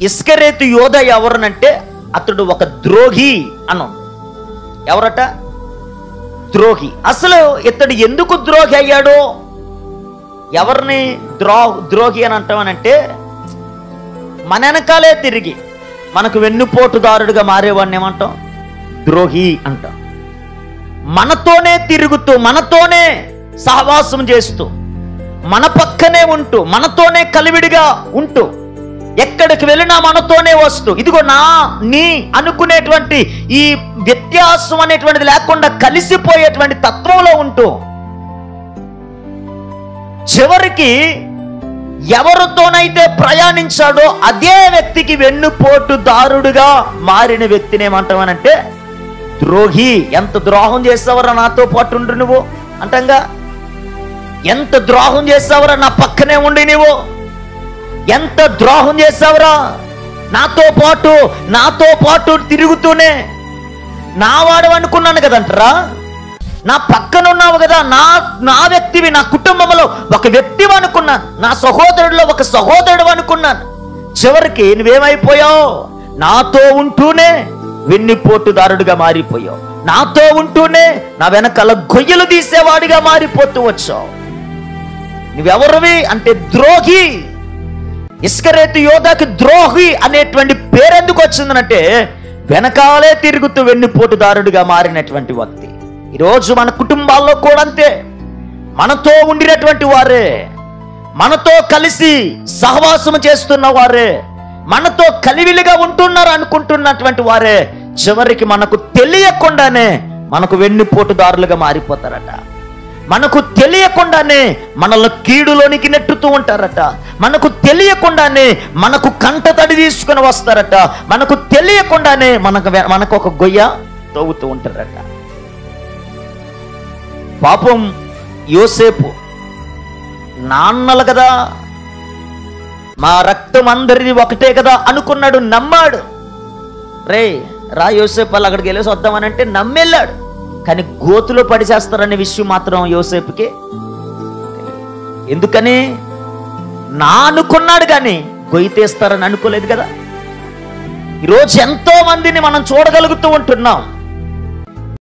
ఇస్కరేతు యోధ ఎవరనంటే అతడు ఒక ద్రోహి అను. ఎవరట? ద్రోహి. అసలు ఇతడు ఎందుకు ద్రోహి అయ్యాడో, ఎవరిని ద్రోహి అని అంటామనంటే, మన వెనకాలే తిరిగి మనకు వెన్నుపోటుదారుడుగా మారేవాడిని ఏమంటాం? ద్రోహి అంటాం. మనతోనే తిరుగుతూ, మనతోనే సహవాసం చేస్తూ, మన పక్కనే ఉంటూ, మనతోనే కలివిడిగా ఉంటూ, ఎక్కడికి వెళ్ళినా మనతోనే వస్తూ, ఇదిగో నీ అనుకునేటువంటి ఈ వ్యత్యాసం అనేటువంటిది లేకుండా కలిసిపోయేటువంటి తత్వంలో ఉంటూ, చివరికి ఎవరితోనైతే ప్రయాణించాడో అదే వ్యక్తికి వెన్నుపోటుదారుడుగా మారిన వ్యక్తిని ఏమంటామనంటే ద్రోహి. ఎంత ద్రోహం చేసావరా నాతో పాటు ఉండు నువ్వు అంటంగా. ఎంత ద్రోహం చేసావరా నా పక్కనే ఉండి నువ్వు, ఎంత ద్రోహం చేసావురా నాతో పాటు తిరుగుతూనే. నా వాడు అనుకున్నాను కదంటరా, నా పక్కన ఉన్నావు కదా, నా వ్యక్తివి, నా కుటుంబంలో ఒక వ్యక్తివి అనుకున్నాను, నా సహోదరుడిలో ఒక సహోదరుడు అనుకున్నాను. చివరికి నువ్వేమైపోయావు? నాతో ఉంటూనే వెన్నుపోటుదారుడిగా మారిపోయావు. నాతో ఉంటూనే నా వెనకాల గొయ్యలు తీసేవాడిగా మారిపోతూ వచ్చావు. నువ్వెవరివి అంటే ద్రోహి. ఇస్కరేతు యోధాకి ద్రోహి అనేటువంటి పేరెందుకు వచ్చిందనంటే, వెనకాలే తిరుగుతూ వెన్నుపోటుదారుడిగా మారినటువంటి వ్యక్తి. ఈరోజు మన కుటుంబాల్లో కూడా అంతే. మనతో ఉండినటువంటి వారే, మనతో కలిసి సహవాసం చేస్తున్న వారే, మనతో కలివిలిగా ఉంటున్నారు అనుకుంటున్నటువంటి వారే చివరికి మనకు తెలియకుండానే మనకు వెన్నుపోటుదారులుగా మారిపోతారట. మనకు తెలియకుండానే మనల్ని కీడులోనికి నెట్టుతూ ఉంటారట. మనకు తెలియకుండానే మనకు కంట తడి తీసుకుని వస్తారట. మనకు తెలియకుండానే మనకు ఒక గొయ్య తవ్వుతూ ఉంటారట. పాపం యోసేపు నాన్నలు కదా, మా రక్తం అందరిది ఒకటే కదా అనుకున్నాడు, నమ్మాడు. రా యోసేపు వాళ్ళు అక్కడికి వెళ్ళేసి వద్దామనంటే నమ్మెళ్ళాడు. కానీ గోతులో పడిచేస్తారనే విషయం మాత్రం యోసేపుకి ఎందుకని అనుకున్నాడు, కానీ గొయ్యి తీస్తారని అనుకోలేదు కదా. ఈరోజు ఎంతో మందిని మనం చూడగలుగుతూ ఉంటున్నాం.